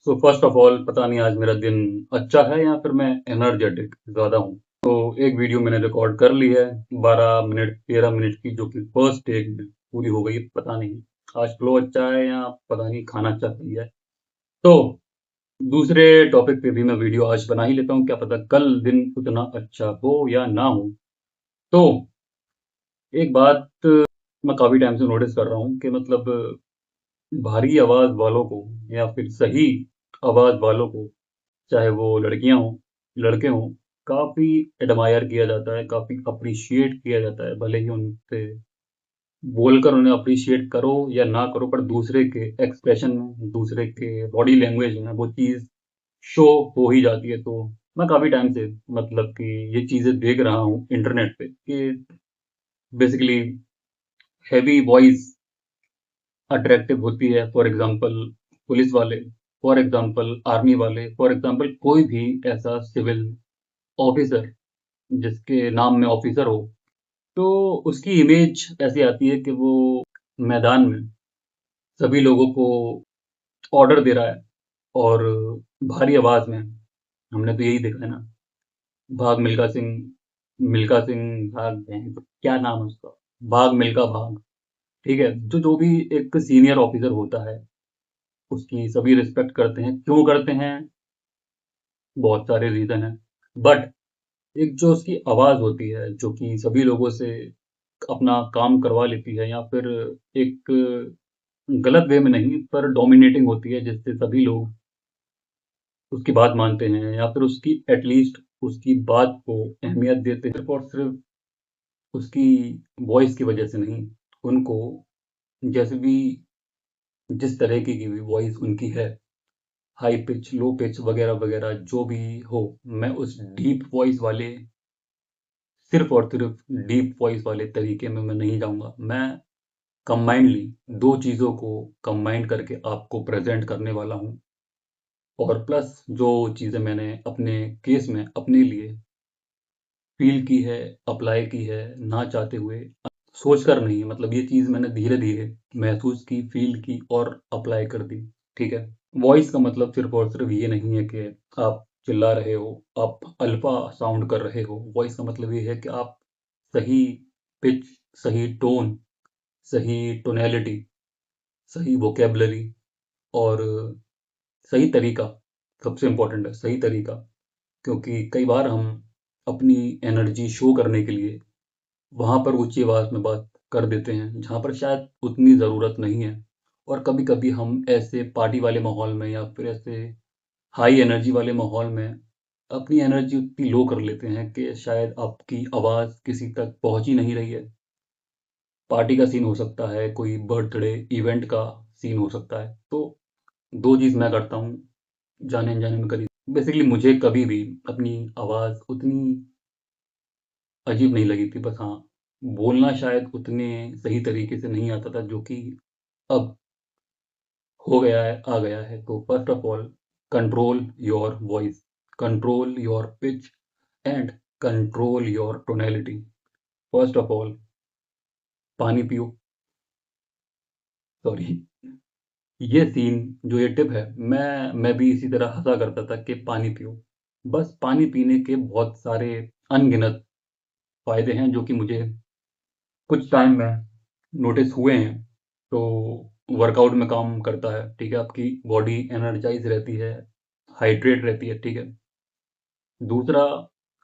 So first of all पता नहीं आज मेरा दिन अच्छा है या फिर मैं एनर्जेटिक ज़्यादा हूँ। तो एक वीडियो मैंने रिकॉर्ड कर ली है 12 मिनट 13 मिनट की, जो कि फर्स्ट टेक में पूरी हो गई। पता नहीं आज फ्लो अच्छा है या पता नहीं खाना अच्छा सही है। तो दूसरे टॉपिक पे भी मैं वीडियो आज बना ही लेता हूँ, क्या पता कल दिन उतना अच्छा हो या ना हो। तो एक बात मैं काफ़ी टाइम से नोटिस कर रहा हूँ कि मतलब भारी आवाज़ वालों को या फिर सही आवाज़ वालों को, चाहे वो लड़कियां हों लड़के हों, काफ़ी एडमायर किया जाता है, काफ़ी अप्रिशिएट किया जाता है। भले ही उनसे बोलकर उन्हें अप्रिशिएट करो या ना करो, पर दूसरे के एक्सप्रेशन में, दूसरे के बॉडी लैंग्वेज में वो चीज़ शो हो ही जाती है। तो मैं काफ़ी टाइम से मतलब कि ये चीज़ें देख रहा हूँ इंटरनेट पे कि बेसिकली हैवी वॉइस अट्रैक्टिव होती है। फॉर एग्जांपल पुलिस वाले, फॉर एग्जांपल आर्मी वाले, फॉर एग्जांपल कोई भी ऐसा सिविल ऑफिसर जिसके नाम में ऑफिसर हो, तो उसकी इमेज ऐसी आती है कि वो मैदान में सभी लोगों को ऑर्डर दे रहा है और भारी आवाज में। हमने तो यही देखा है ना, भाग मिल्खा सिंह, मिल्खा सिंह भाग, क्या नाम है उसका, भाग मिल्खा भाग। ठीक है, जो जो भी एक सीनियर ऑफिसर होता है उसकी सभी रिस्पेक्ट करते हैं। क्यों करते हैं? बहुत सारे रीजन है, बट एक जो उसकी आवाज होती है जो कि सभी लोगों से अपना काम करवा लेती है, या फिर एक गलत वे में नहीं पर डोमिनेटिंग होती है, जिससे सभी लोग उसकी बात मानते हैं या फिर उसकी एटलीस्ट उसकी बात को अहमियत देते हैं, सिर्फ और सिर्फ उसकी वॉइस की वजह से नहीं। उनको जैसे भी जिस तरह की भी वॉइस उनकी है, हाई पिच, लो पिच वगैरह वगैरह जो भी हो, मैं उस डीप वॉइस वाले, सिर्फ और सिर्फ डीप वॉइस वाले तरीके में मैं नहीं जाऊंगा। मैं कंबाइंडली दो चीज़ों को कंबाइन करके आपको प्रेजेंट करने वाला हूँ। और प्लस जो चीज़ें मैंने अपने केस में अपने लिए फील की है, अप्लाई की है, ना चाहते हुए, सोच कर नहीं, मतलब ये चीज़ मैंने धीरे धीरे महसूस की, फील की और अप्लाई कर दी। ठीक है, वॉइस का मतलब सिर्फ और सिर्फ ये नहीं है कि आप चिल्ला रहे हो, आप अल्फा साउंड कर रहे हो। वॉइस का मतलब ये है कि आप सही पिच, सही टोन, सही टोनैलिटी, सही वोकेबलरी और सही तरीका। सबसे इम्पोर्टेंट है सही तरीका, क्योंकि कई बार हम अपनी एनर्जी शो करने के लिए वहाँ पर ऊंची आवाज़ में बात कर देते हैं जहाँ पर शायद उतनी ज़रूरत नहीं है। और कभी कभी हम ऐसे पार्टी वाले माहौल में या फिर ऐसे हाई एनर्जी वाले माहौल में अपनी एनर्जी उतनी लो कर लेते हैं कि शायद आपकी आवाज़ किसी तक पहुँच ही नहीं रही है। पार्टी का सीन हो सकता है, कोई बर्थडे इवेंट का सीन हो सकता है। तो दो चीज़ मैं करता हूँ जाने अनजाने में करी। बेसिकली मुझे कभी भी अपनी आवाज़ उतनी अजीब नहीं लगी थी, बस हाँ, बोलना शायद उतने सही तरीके से नहीं आता था, जो कि अब हो गया है, आ गया है। तो first of all, control your voice, control your pitch and control your tonality. First of all, पानी पियो। सॉरी, ये सीन, जो ये टिप है, मैं भी इसी तरह हंसा करता था कि पानी पियो। बस पानी पीने के बहुत सारे अनगिनत फायदे हैं जो कि मुझे कुछ टाइम में नोटिस हुए हैं। तो वर्कआउट में काम करता है, ठीक है, आपकी बॉडी एनर्जाइज रहती है, हाइड्रेट रहती है। ठीक है, दूसरा,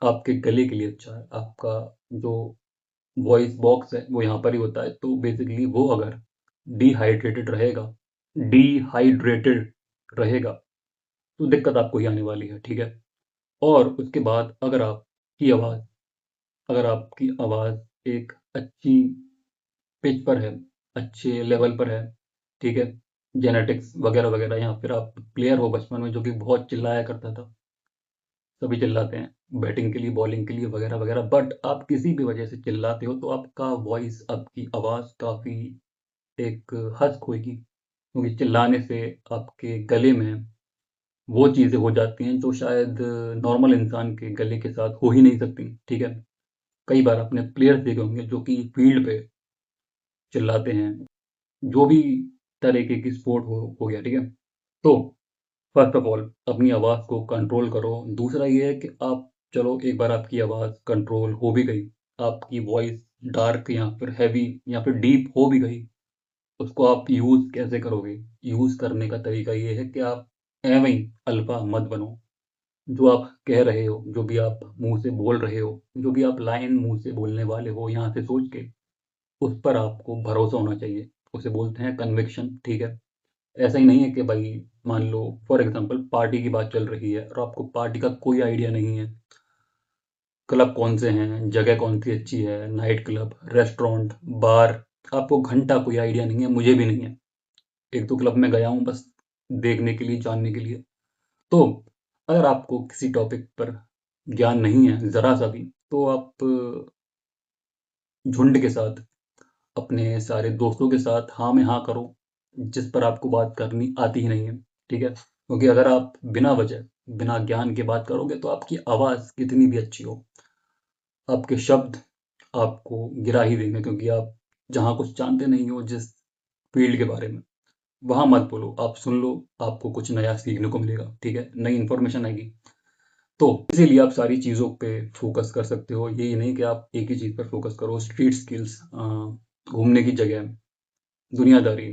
आपके गले के लिए अच्छा है। आपका जो वॉइस बॉक्स है वो यहाँ पर ही होता है, तो बेसिकली वो अगर डिहाइड्रेटेड रहेगा, डिहाइड्रेटेड रहेगा तो दिक्कत आपको ही आने वाली है। ठीक है, और उसके बाद अगर आपकी आवाज़ एक अच्छी पिच पर है, अच्छे लेवल पर है, ठीक है, जेनेटिक्स वगैरह वगैरह, या फिर आप प्लेयर हो बचपन में जो कि बहुत चिल्लाया करता था, सभी चिल्लाते हैं बैटिंग के लिए, बॉलिंग के लिए वगैरह वगैरह, बट आप किसी भी वजह से चिल्लाते हो तो आपका वॉइस, आपकी आवाज़ काफ़ी एक हद खोएगी, क्योंकि चिल्लाने से आपके गले में वो चीज़ें हो जाती हैं जो शायद नॉर्मल इंसान के गले के साथ हो ही नहीं सकती। ठीक है, कई बार आपने प्लेयर्स देखे होंगे जो कि फील्ड पे चिल्लाते हैं, जो भी तरीके की स्पोर्ट हो गया। ठीक है, तो फर्स्ट ऑफ ऑल अपनी आवाज़ को कंट्रोल करो। दूसरा ये है कि आप चलो एक बार आपकी आवाज़ कंट्रोल हो भी गई, आपकी वॉइस डार्क या फिर हैवी या फिर डीप हो भी गई, उसको आप यूज़ कैसे करोगे? यूज़ करने का तरीका ये है कि आप एवें ही अल्फ़ा मत बनो। जो आप कह रहे हो, जो भी आप मुँह से बोल रहे हो, जो भी आप लाइन मुँह से बोलने वाले हो यहाँ से सोच के, उस पर आपको भरोसा होना चाहिए। उसे बोलते हैं कन्विक्शन, ठीक है? ऐसा ही नहीं है कि भाई मान लो फॉर एग्ज़ाम्पल पार्टी की बात चल रही है और आपको पार्टी का कोई आइडिया नहीं है, क्लब कौन से हैं, जगह कौन सी अच्छी है, नाइट क्लब, रेस्टोरेंट, बार, आपको घंटा कोई आइडिया नहीं है, मुझे भी नहीं है। 1-2 क्लब में गया हूँ बस देखने के लिए, जानने के लिए। तो अगर आपको किसी टॉपिक पर ज्ञान नहीं है ज़रा-सा भी, तो आप झुंड के साथ, अपने सारे दोस्तों के साथ हाँ में हाँ करो, जिस पर आपको बात करनी आती ही नहीं है, ठीक है? क्योंकि अगर आप बिना वजह, बिना ज्ञान के बात करोगे तो आपकी आवाज़ कितनी भी अच्छी हो, आपके शब्द आपको गिरा ही देंगे क्योंकि आप जहाँ कुछ जानते नहीं हो जिस फ़ील्ड के बारे में, वहाँ मत बोलो, आप सुन लो, आपको कुछ नया सीखने को मिलेगा, ठीक है? नई इन्फॉर्मेशन आएगी। तो इसीलिए आप सारी चीज़ों पे फ़ोकस कर सकते हो। यही नहीं कि आप एक ही चीज़ पर फ़ोकस करो, स्ट्रीट स्किल्स, घूमने की जगह, दुनियादारी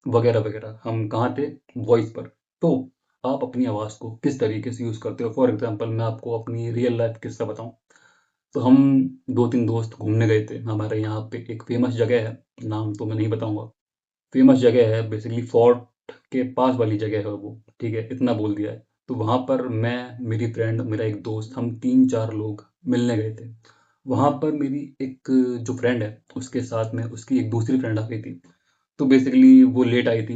वगैरह-वगैरह। हम कहाँ थे? वॉइस पर। तो आप अपनी आवाज़ को किस तरीके से यूज़ करते हो? फॉर एग्ज़ाम्पल मैं आपको अपनी रियल लाइफ़ किस्सा बताऊँ, तो हम 2-3 दोस्त घूमने गए थे। हमारे यहाँ पे एक फ़ेमस जगह है, नाम तो मैं नहीं बताऊँगा। फ़ेमस जगह है बेसिकली फोर्ट के पास वाली जगह है वो, ठीक है? इतना बोल दिया है। तो वहाँ पर मैं, मेरी फ्रेंड, मेरा एक दोस्त, हम 3-4 लोग मिलने गए थे। वहाँ पर मेरी एक जो फ्रेंड है, उसके साथ में उसकी एक दूसरी फ्रेंड आ गई थी। तो बेसिकली वो लेट आई थी।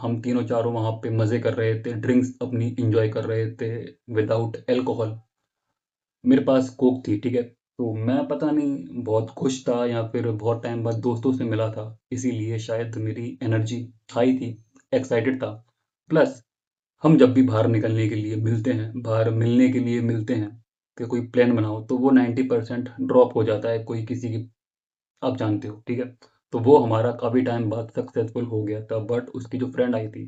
हम तीनों चारों वहाँ पे मज़े कर रहे थे, ड्रिंक्स अपनी एन्जॉय कर रहे थे विदाउट अल्कोहल। मेरे पास कोक थी, ठीक है? तो मैं पता नहीं बहुत खुश था या फिर बहुत टाइम बाद दोस्तों से मिला था, इसीलिए शायद मेरी एनर्जी हाई थी, एक्साइटेड था। प्लस हम जब भी बाहर निकलने के लिए मिलते हैं, बाहर मिलने के लिए मिलते हैं कि कोई प्लान बनाओ, तो वो 90% ड्रॉप हो जाता है कोई किसी की, आप जानते हो, ठीक है? तो वो हमारा काफ़ी टाइम बाद सक्सेसफुल हो गया था, बट उसकी जो फ्रेंड आई थी,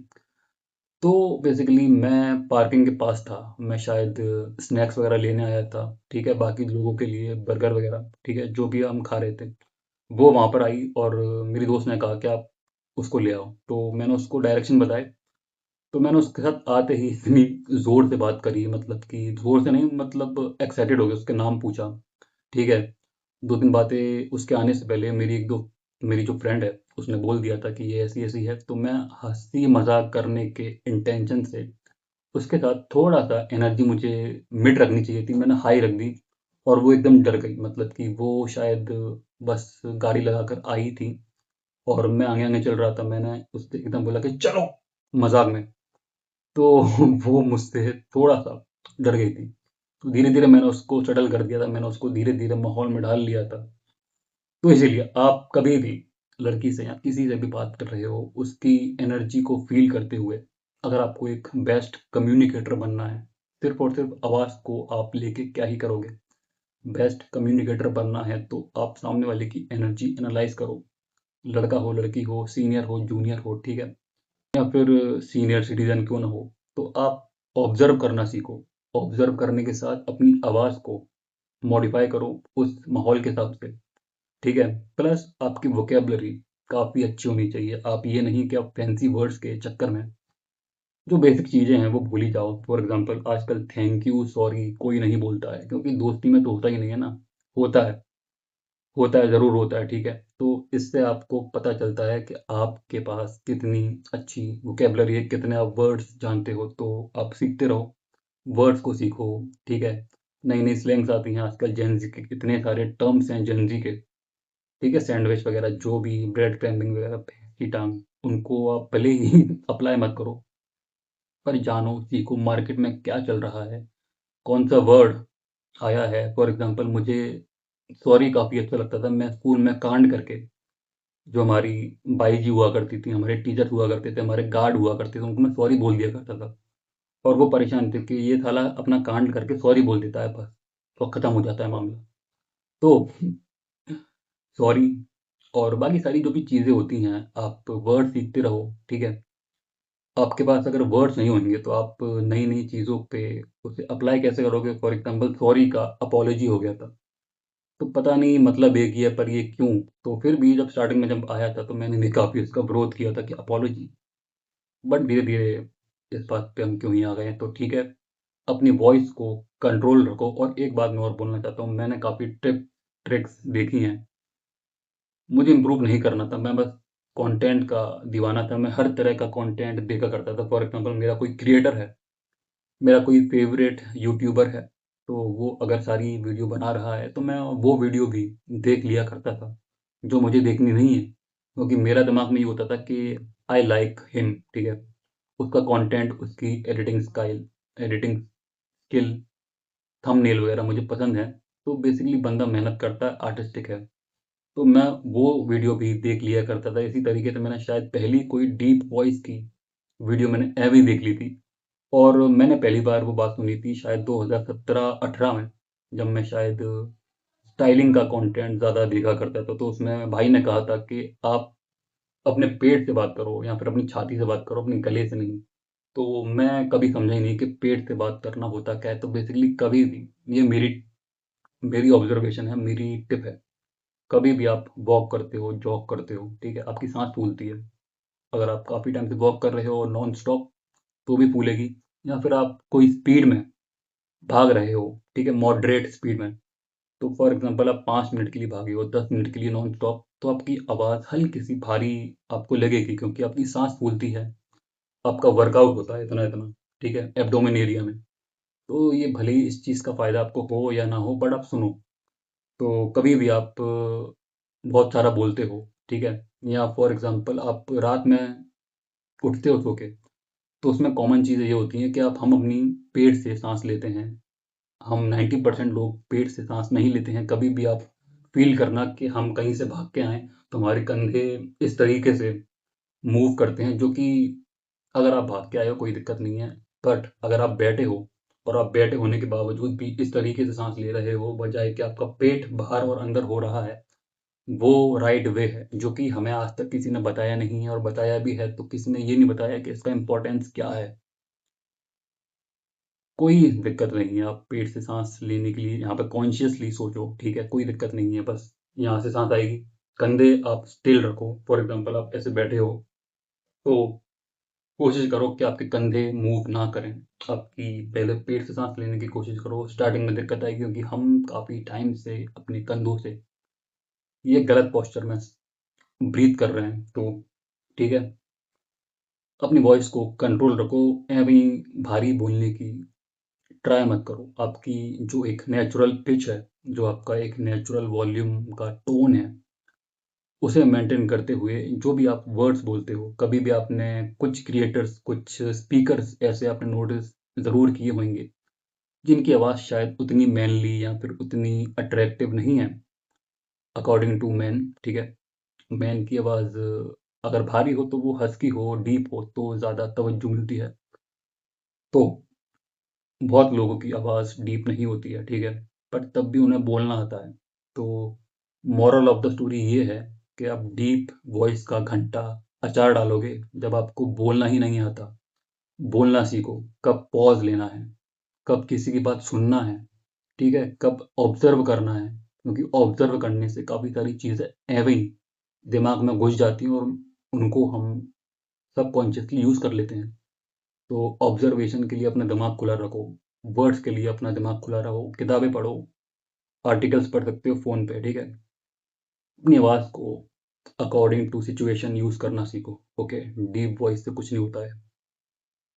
तो बेसिकली मैं पार्किंग के पास था। मैं शायद स्नैक्स वगैरह लेने आया था, ठीक है? बाकी लोगों के लिए बर्गर वगैरह, ठीक है? जो भी हम खा रहे थे। वो वहाँ पर आई और मेरी दोस्त ने कहा कि आप उसको ले आओ। तो मैंने उसको डायरेक्शन बताए। तो मैंने उसके साथ आते ही इतनी ज़ोर से बात करी, मतलब कि ज़ोर से नहीं, मतलब एक्साइटेड हो गया, उसके नाम पूछा, ठीक है? 2-3 बातें उसके आने से पहले मेरी जो फ्रेंड है, उसने बोल दिया था कि ये ऐसी-ऐसी है। तो मैं हँसी-मज़ाक करने के इंटेंशन से उसके साथ थोड़ा-सा एनर्जी मुझे मिड रखनी चाहिए थी, मैंने हाई रख दी और वो एकदम डर गई। मतलब कि वो शायद बस गाड़ी लगाकर आई थी और मैं आगे-आगे चल रहा था। मैंने उससे एकदम बोला कि चलो! मज़ाक में। तो वो मुझसे थोड़ा-सा डर गई थी। तो धीरे-धीरे मैंने उसको सेटल कर दिया था, मैंने उसको धीरे-धीरे माहौल में ढाल लिया था। तो इसीलिए आप कभी भी लड़की से या किसी से भी बात कर रहे हो, उसकी एनर्जी को फ़ील करते हुए, अगर आपको एक बेस्ट कम्युनिकेटर बनना है, सिर्फ़ और सिर्फ़ आवाज़ को आप लेके क्या ही करोगे? बेस्ट कम्युनिकेटर बनना है तो आप सामने वाले की एनर्जी एनालाइज़ करो। लड़का हो, लड़की हो, सीनियर हो, जूनियर हो, ठीक है? या फिर सीनियर सिटीज़न क्यों ना हो, तो आप ऑब्ज़र्व करना सीखो। ऑब्ज़र्व करने के साथ अपनी आवाज़ को मॉडिफ़ाई करो उस माहौल के हिसाब से। ठीक है? प्लस आपकी वोकैब्युलरी काफ़ी अच्छी होनी चाहिए। आप ये नहीं कि आप फैंसी वर्ड्स के चक्कर में जो बेसिक चीज़ें हैं वो भूल ही जाओ। फॉर एग्ज़ाम्पल आजकल थैंक यू, सॉरी कोई नहीं बोलता है क्योंकि दोस्ती में तो होता ही नहीं है ना। होता है, होता है, ज़रूर होता है, ठीक है? तो इससे आपको पता चलता है कि आपके पास कितनी अच्छी वोकैब्युलरी है, कितने आप वर्ड्स जानते हो। तो आप सीखते रहो, वर्ड्स को सीखो, ठीक है? नई-नई स्लैंग्स आती हैं आजकल, जेन ज़ी के कितने सारे टर्म्स हैं जेन ज़ी के। ठीक है? सैंडविच वगैरह जो भी ब्रेड क्रैम्बिंग वगैरह, भैंस की टाँग, उनको आप भले ही अप्लाई मत करो, पर जानो, सीखो मार्केट में क्या चल रहा है, कौन-सा वर्ड आया है। फॉर एग्ज़ाम्पल मुझे सॉरी काफ़ी अच्छा लगता था। मैं स्कूल में कांड करके, जो हमारी बाई जी हुआ करती थी, हमारे टीचर हुआ करते थे, हमारे गार्ड हुआ करते थे, उनको मैं सॉरी बोल दिया करता था और वो परेशान थे कि ये साला अपना कांड करके सॉरी बोल देता है बस, और खत्म हो जाता है मामला। तो सॉरी और बाकी सारी जो भी चीज़ें होती हैं, आप वर्ड सीखते रहो, ठीक है? आपके पास अगर वर्ड्स नहीं होंगे तो आप नई-नई चीज़ों पे उसे अप्लाई कैसे करोगे? फॉर एग्ज़ाम्पल सॉरी का अपॉलॉजी हो गया था, तो पता नहीं मतलब एक ही है पर ये क्यों? तो फिर भी जब स्टार्टिंग में जब आया था तो मैंने भी काफ़ी उसका विरोध किया था कि अपॉलॉजी, बट धीरे-धीरे इस बात पे हम क्यों ही आ गए हैं, तो ठीक है, अपनी वॉइस को कंट्रोल रखो। और एक बात मैं और बोलना चाहता हूँ, मैंने काफ़ी ट्रिक्स देखी हैं। मुझे इम्प्रूव नहीं करना था, मैं बस कंटेंट का दीवाना था, मैं हर तरह का कंटेंट देखा करता था। फॉर एग्ज़ाम्पल मेरा कोई क्रिएटर है, मेरा कोई फ़ेवरेट यूट्यूबर है, तो वो अगर सारी वीडियो बना रहा है, तो मैं वो वीडियो भी देख लिया करता था, जो मुझे देखनी नहीं है। क्योंकि मेरा दिमाग में ये होता था कि आई लाइक हिम, ठीक है? उसका कंटेंट, उसकी एडिटिंग स्किल, थंबनेल वगैरह मुझे पसंद है, तो बेसिकली बंदा मेहनत करता है, आर्टिस्टिक है। तो मैं वो वीडियो भी देख लिया करता था। इसी तरीके से मैंने शायद पहली कोई डीप वॉइस की वीडियो मैंने एवी देख ली थी। और मैंने पहली बार वो बात सुनी थी शायद 2017-18 में, जब मैं शायद स्टाइलिंग का कंटेंट ज़्यादा देखा करता था। तो उसमें भाई ने कहा था कि आप अपने पेट से बात करो या फिर अपनी छाती से बात करो, अपने गले से नहीं। तो मैं कभी समझा ही नहीं कि पेट से बात करना होता क्या है। तो बेसिकली कभी भी, ये मेरी मेरी ऑब्जर्वेशन है, मेरी टिप है, कभी भी आप वॉक करते हो, जॉग करते हो, ठीक है? आपकी साँस फूलती है। अगर आप काफ़ी टाइम से वॉक कर रहे हो नॉन स्टॉप, तो भी फूलेगी। या फिर आप कोई स्पीड में भाग रहे हो, ठीक है? मॉडरेट स्पीड में, तो फॉर एग्ज़ाम्पल आप 5 मिनट के लिए भागे हो, 10 मिनट के लिए नॉन स्टॉप, तो आपकी आवाज़ हल्की-सी भारी आपको लगेगी, क्योंकि आपकी साँस फूलती है, आपका वर्कआउट होता है इतना-इतना, ठीक है? एब्डोमेन एरिया में। तो ये भले ही इस चीज़ का फ़ायदा आपको हो या ना हो, बट आप सुनो। तो कभी भी आप बहुत सारा बोलते हो, ठीक है? या फॉर एग्ज़ाम्पल आप रात में उठते हो सो के, तो उसमें कॉमन चीज़ें ये होती हैं कि हम अपनी पेट से साँस लेते हैं। हम 90% लोग पेट से साँस नहीं लेते हैं। कभी भी आप फ़ील करना कि हम कहीं से भाग के आएँ, तो हमारे कंधे इस तरीके से मूव करते हैं, जो कि अगर आप भाग के आए हो कोई दिक्कत नहीं है। बट अगर आप बैठे हो और आप बैठे होने के बावजूद भी इस तरीके से साँस ले रहे हो, बजाए कि आपका पेट बाहर और अंदर हो रहा है, वो राइट वे है, जो कि हमें आज तक किसी ने बताया नहीं है। और बताया भी है तो किसी ने ये नहीं बताया कि इसका इम्पोर्टेंस क्या है। कोई दिक्कत नहीं है, आप पेट से सांस लेने के लिए यहाँ पे कॉन्शियसली सोचो, ठीक है? कोई दिक्कत नहीं है, बस यहाँ से सांस आएगी, कंधे आप स्टिल रखो। फॉर एग्जांपल आप ऐसे बैठे हो, तो कोशिश करो कि आपके कंधे मूव ना करें। आपकी पहले पेट से सांस लेने की कोशिश करो। स्टार्टिंग में दिक्कत आएगी, क्योंकि हम काफ़ी टाइम से अपने कंधों से ये गलत पोस्चर में ब्रीथ कर रहे हैं, तो ठीक है, अपनी वॉइस को कंट्रोल रखो। ऐवी भारी बोलने की ट्राई मत करो। आपकी जो एक नेचुरल पिच है, जो आपका एक नेचुरल वॉल्यूम का टोन है, उसे मेंटेन करते हुए जो भी आप वर्ड्स बोलते हो, कभी भी आपने कुछ क्रिएटर्स, कुछ स्पीकर्स ऐसे आपने नोटिस ज़रूर किए होंगे, जिनकी आवाज़ शायद उतनी मैनली या फिर उतनी अट्रैक्टिव नहीं है अकॉर्डिंग टू मैन, ठीक है? मैन की आवाज़ अगर भारी हो तो वो हस्की हो, डीप हो तो ज़्यादा तवज्जो मिलती है। तो बहुत लोगों की आवाज़ डीप नहीं होती है, ठीक है? बट तब भी उन्हें बोलना आता है। तो मोरल ऑफ द स्टोरी ये है कि आप डीप वॉइस का घंटा अचार डालोगे जब आपको बोलना ही नहीं आता। बोलना सीखो, कब पॉज़ लेना है, कब किसी की बात सुनना है, ठीक है? कब ऑब्ज़र्व करना है, क्योंकि ऑब्ज़र्व करने से काफ़ी सारी चीज़ें ऐवे ही दिमाग में घुस जाती हैं और उनको हम सबकॉन्शियसली यूज़ कर लेते हैं। तो ऑब्जर्वेशन के लिए अपना दिमाग खुला रखो, वर्ड्स के लिए अपना दिमाग खुला रखो, किताबें पढ़ो, आर्टिकल्स पढ़ सकते हो फ़ोन पे, ठीक है? अपनी आवाज़ को अकॉर्डिंग टू सिचुएशन यूज़ करना सीखो, ओके? डीप वॉइस से कुछ नहीं होता है।